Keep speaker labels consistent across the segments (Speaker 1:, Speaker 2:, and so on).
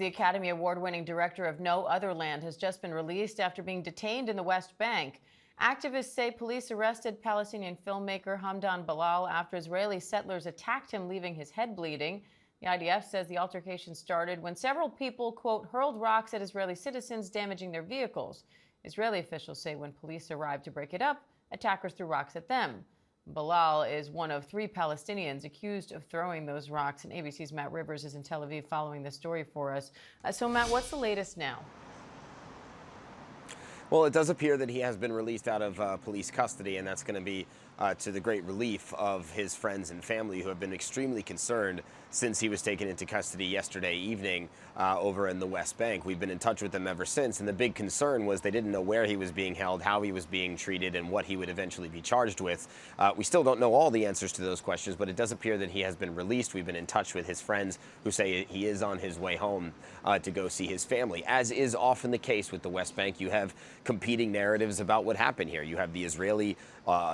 Speaker 1: The Academy Award-winning director of No Other Land has just been released after being detained in the West Bank. Activists say police arrested Palestinian filmmaker Hamdan Ballal after Israeli settlers attacked him, leaving his head bleeding. The IDF says the altercation started when several people, quote, hurled rocks at Israeli citizens, damaging their vehicles. Israeli officials say when police arrived to break it up, attackers threw rocks at them. Ballal is one of 3 Palestinians accused of throwing those rocks, and ABC's Matt Rivers is in Tel Aviv following this story for us. So, Matt, what's the latest now?
Speaker 2: Well, it does appear that he has been released out of police custody, and that's going to be to the great relief of his friends and family, who have been extremely concerned since he was taken into custody yesterday evening over in the West Bank. We've been in touch with them ever since, and the big concern was they didn't know where he was being held, how he was being treated, and what he would eventually be charged with. We still don't know all the answers to those questions, but it does appear that he has been released. We've been in touch with his friends, who say he is on his way home to go see his family. As is often the case with the West Bank, you have competing narratives about what happened here. You have the Israeli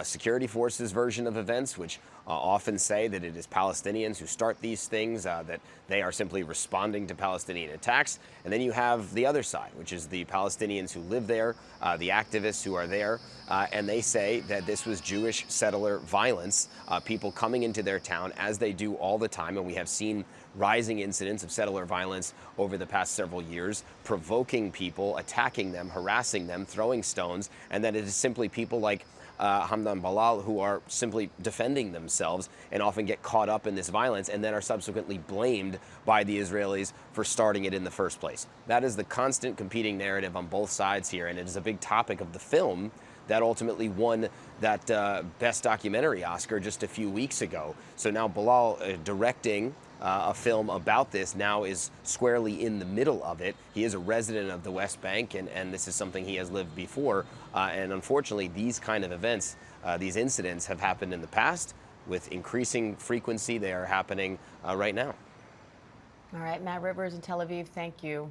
Speaker 2: security forces version of events, which often say that it is Palestinians who start these things, that they are simply responding to Palestinian attacks. And then you have the other side, which is the Palestinians who live there, the activists who are there, and they say that this was Jewish settler violence, people coming into their town, as they do all the time. And we have seen rising incidents of settler violence over the past several years, provoking people, attacking them, harassing them, throwing stones, and that it is simply people like Hamdan Ballal who are simply defending themselves and often get caught up in this violence and then are subsequently blamed by the Israelis for starting it in the first place. That is the constant competing narrative on both sides here, and it is a big topic of the film that ultimately won that Best Documentary Oscar just a few weeks ago. So now Ballal directing a film about this now is squarely in the middle of it. He is a resident of the West Bank, and this is something he has lived before. And unfortunately, these kind of events, these incidents have happened in the past. With increasing frequency, they are happening right now.
Speaker 1: All right, Matt Rivers in Tel Aviv, thank you.